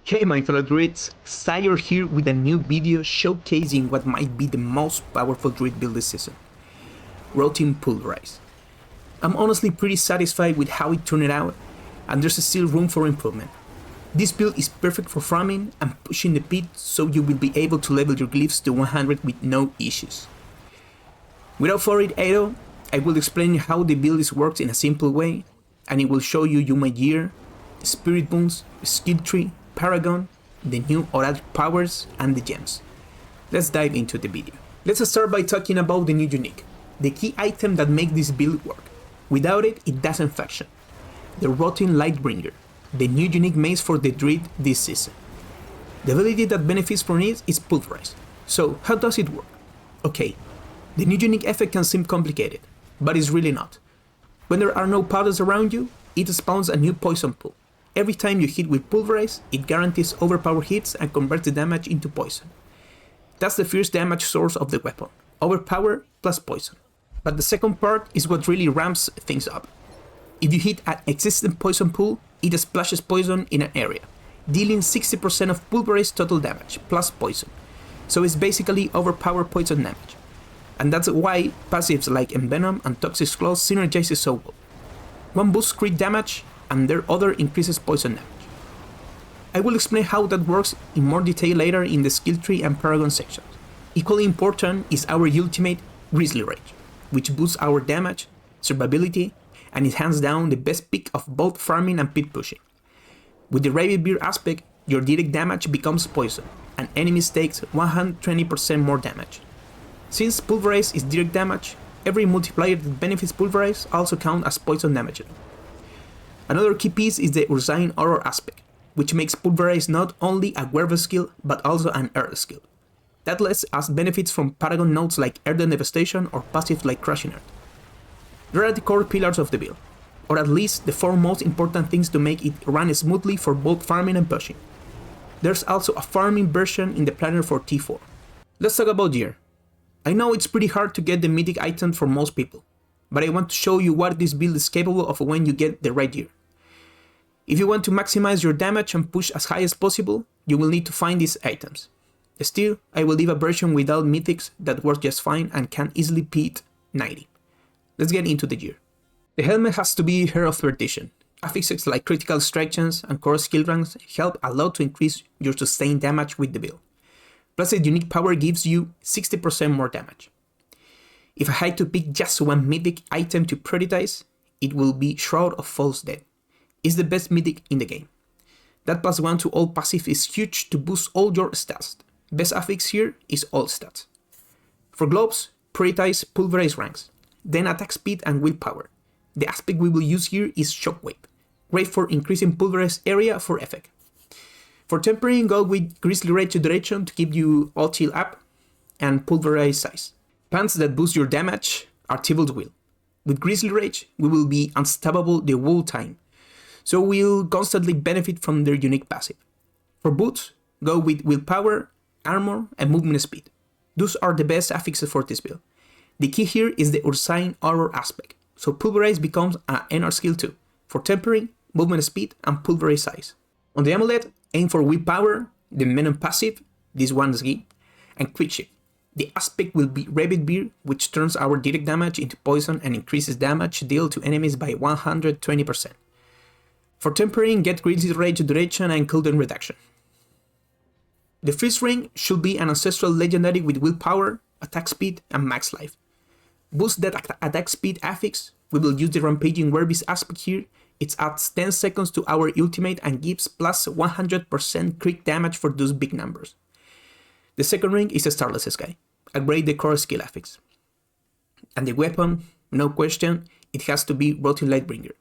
Hey my fellow Druids, Zaior here with a new video showcasing what might be the most powerful Druid build this season, Routine Pulverize. I'm honestly pretty satisfied with how it turned out, and there's still room for improvement. This build is perfect for farming and pushing the pit, so you will be able to level your glyphs to 100 with no issues. Without further ado, I will explain how the build works in a simple way, and it will show you Zaior, Spirit Boons, Skill Tree, Paragon, the new HORADRID powers, and the gems. Let's dive into the video. Let's start by talking about the new unique, the key item that makes this build work. Without it, it doesn't function. The Rotten Lightbringer, the new unique mace for the Druid this season. The ability that benefits from it is Pulverize. So how does it work? Okay, the new unique effect can seem complicated, but it's really not. When there are no powders around you, it spawns a new poison pool. Every time you hit with Pulverize, it guarantees overpower hits and converts the damage into poison. That's the first damage source of the weapon, overpower plus poison. But the second part is what really ramps things up. If you hit an existing poison pool, it splashes poison in an area, dealing 60% of Pulverize total damage, plus poison. So it's basically overpower poison damage. And that's why passives like Envenom and Toxic Claws synergize so well. One boosts crit damage, and their other increases poison damage. I will explain how that works in more detail later in the skill tree and Paragon sections. Equally important is our ultimate Grizzly Rage, which boosts our damage, survivability, and is hands down the best pick of both farming and pit pushing. With the Rabid Beard aspect, your direct damage becomes poison, and enemies takes 120% more damage. Since Pulverize is direct damage, every multiplier that benefits Pulverize also counts as poison damage. Another key piece is the Ursine Auror aspect, which makes Pulverize not only a werewolf skill, but also an earth skill. That lets us benefits from Paragon nodes like Earth Devastation or passives like Crushing Earth. They are the core pillars of the build, or at least the four most important things to make it run smoothly for both farming and pushing. There's also a farming version in the planner for T4. Let's talk about gear. I know it's pretty hard to get the mythic item for most people, but I want to show you what this build is capable of when you get the right gear. If you want to maximize your damage and push as high as possible, you will need to find these items. Still, I will leave a version without mythics that works just fine and can easily beat 90. Let's get into the gear. The helmet has to be Heir of Perdition. Affixes like critical strike chance and core skill ranks help a lot to increase your sustained damage with the build. Plus the unique power gives you 60% more damage. If I had to pick just one mythic item to prioritize, it will be Shroud of False Dead. It's the best mythic in the game. That +1 to all passive is huge to boost all your stats. Best affix here is all stats. For gloves, prioritize Pulverize ranks, then attack speed and willpower. The aspect we will use here is Shockwave, great for increasing Pulverize area for effect. For tempering, go with Grizzly Rage duration to keep you all chill up, and Pulverize size. Pants that boost your damage are Tibalt's Will. With Grizzly Rage, we will be unstoppable the whole time, so we'll constantly benefit from their unique passive. For boots, go with Willpower, Armor, and Movement Speed. Those are the best affixes for this build. The key here is the Ursine Auror aspect, so Pulverize becomes an NR skill too, for tempering, movement speed, and Pulverize size. On the amulet, aim for Willpower, the Venom passive, this one's key, and Quick Shift. The aspect will be Rabid Beard, which turns our direct damage into poison and increases damage dealt to enemies by 120%. For tempering, get Grizzly Rage duration and cooldown reduction. The Freeze Ring should be an ancestral legendary with willpower, attack speed, and max life. Boost that attack speed affix, we will use the Rampaging Werbeast aspect here. It adds 10 seconds to our ultimate and gives plus 100% crit damage for those big numbers. The second ring is a Starless Sky, upgrade the core skill affix. And the weapon, no question, it has to be Rotten Lightbringer.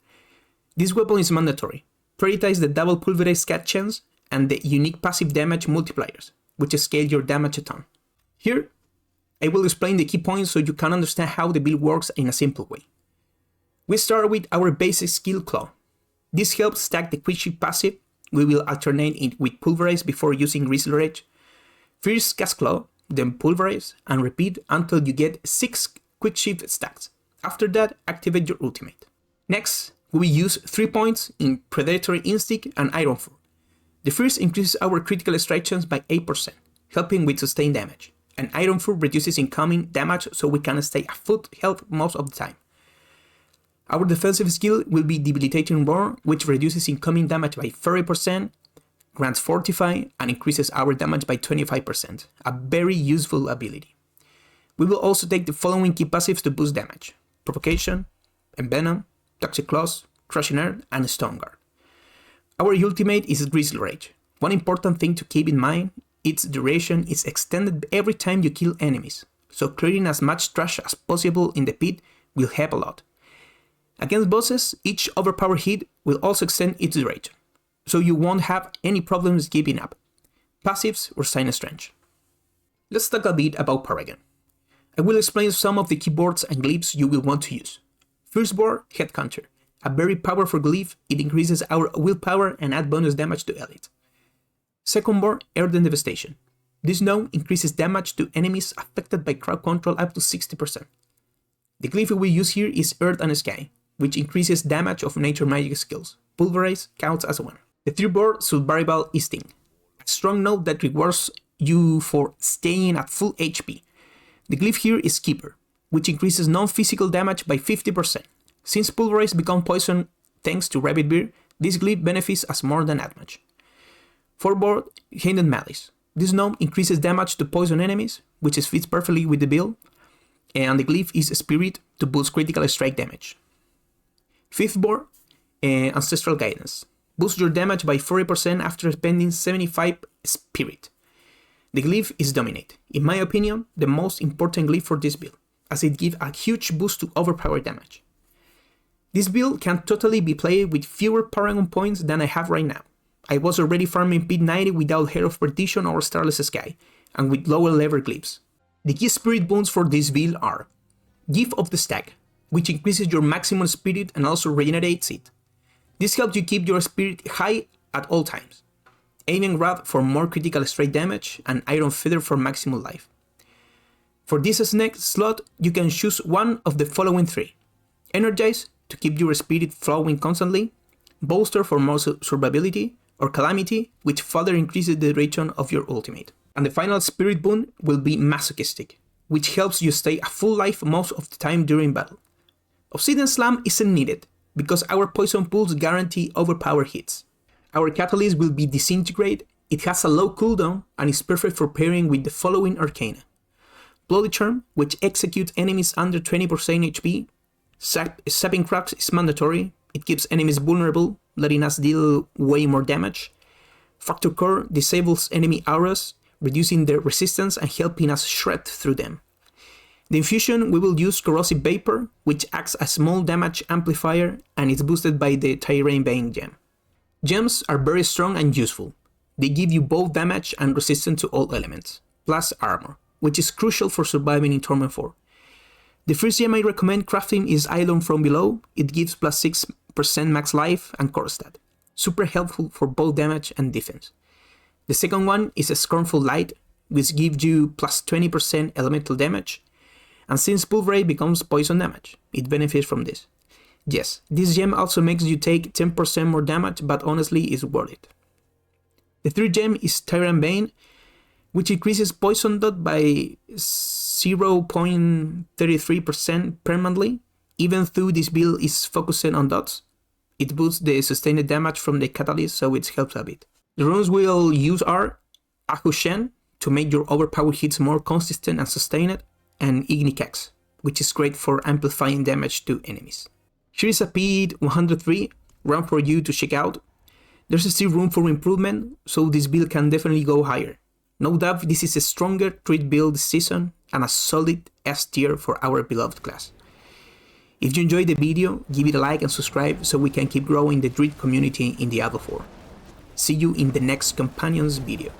This weapon is mandatory. Prioritize the double Pulverize cat chance and the unique passive damage multipliers, which scale your damage a ton. Here, I will explain the key points so you can understand how the build works in a simple way. We start with our basic skill Claw. This helps stack the Quick Shift passive. We will alternate it with Pulverize before using Grizzly Rage. First cast Claw, then Pulverize, and repeat until you get 6 Quick Shift stacks. After that, activate your ultimate. Next, we use 3 points in Predatory Instinct and Ironfur. The first increases our critical strike chance by 8%, helping with sustained damage. And Iron Foot reduces incoming damage so we can stay at full health most of the time. Our defensive skill will be Debilitating Roar, which reduces incoming damage by 30%, grants Fortify, and increases our damage by 25%, a very useful ability. We will also take the following key passives to boost damage: Provocation, Envenom, Toxic Claws, Crushing Earth, and Stoneguard. Our ultimate is Grizzly Rage. One important thing to keep in mind, its duration is extended every time you kill enemies, so clearing as much trash as possible in the pit will help a lot. Against bosses, each overpowered hit will also extend its duration, so you won't have any problems giving up. Passives or Sign of Strange. Let's talk a bit about Paragon. I will explain some of the keyboards and glyphs you will want to use. First board, Head Counter. A very powerful glyph, it increases our willpower and adds bonus damage to Elite. Second board, Earth and Devastation. This node increases damage to enemies affected by crowd control up to 60%. The glyph we use here is Earth and Sky, which increases damage of nature magic skills. Pulverize counts as one. The third board, Survival Instinct. A strong node that rewards you for staying at full HP. The glyph here is Keeper, which increases non-physical damage by 50%. Since Pulverize becomes poison thanks to Rabbit Beard, this glyph benefits us more than that much. Fourth board, Hidden Malice. This node increases damage to poison enemies, which fits perfectly with the build, and the glyph is Spirit to boost critical strike damage. Fifth board, Ancestral Guidance. Boost your damage by 40% after spending 75 Spirit. The glyph is Dominate, in my opinion, the most important glyph for this build, as it gives a huge boost to overpowered damage. This build can totally be played with fewer Paragon points than I have right now. I was already farming Pit 90 without Head of Perdition or Starless Sky, and with lower level glyphs. The key spirit boons for this build are Gift of the Stag, which increases your maximum spirit and also regenerates it. This helps you keep your spirit high at all times. Aiming Wrath for more critical strike damage, and Iron Feather for maximum life. For this next slot, you can choose one of the following three. Energize, to keep your spirit flowing constantly, Bolster for more survivability, or Calamity, which further increases the duration of your ultimate. And the final spirit boon will be Masochistic, which helps you stay a full life most of the time during battle. Obsidian Slam isn't needed, because our poison pools guarantee overpowered hits. Our catalyst will be Disintegrate, it has a low cooldown and is perfect for pairing with the following arcana. Bloody Charm, which executes enemies under 20% HP. Sapping Cracks is mandatory, it keeps enemies vulnerable, letting us deal way more damage. Fracture Core disables enemy auras, reducing their resistance and helping us shred through them. The infusion, we will use Corrosive Vapor, which acts as small damage amplifier and is boosted by the Terrain Bane gem. Gems are very strong and useful. They give you both damage and resistance to all elements, plus armor, which is crucial for surviving in Torment 4. The first gem I recommend crafting is Eidolon from Below. It gives plus 6% max life and core stat, super helpful for both damage and defense. The second one is a Scornful Light, which gives you plus 20% elemental damage, and since Pulverize becomes poison damage, it benefits from this. Yes, this gem also makes you take 10% more damage, but honestly is worth it. The third gem is Tyrant Bane, which increases poison dot by 0.33% permanently. Even though this build is focusing on dots, it boosts the sustained damage from the catalyst, so it helps a bit. The runes we'll use are Ahushen, to make your overpowered hits more consistent and sustained, and Ignikex, which is great for amplifying damage to enemies. Here is a Pit 103 run for you to check out. There's still room for improvement, so this build can definitely go higher. No doubt this is a stronger Druid build this season and a solid S tier for our beloved class. If you enjoyed the video, give it a like and subscribe so we can keep growing the Druid community in Diablo 4. See you in the next Companions video.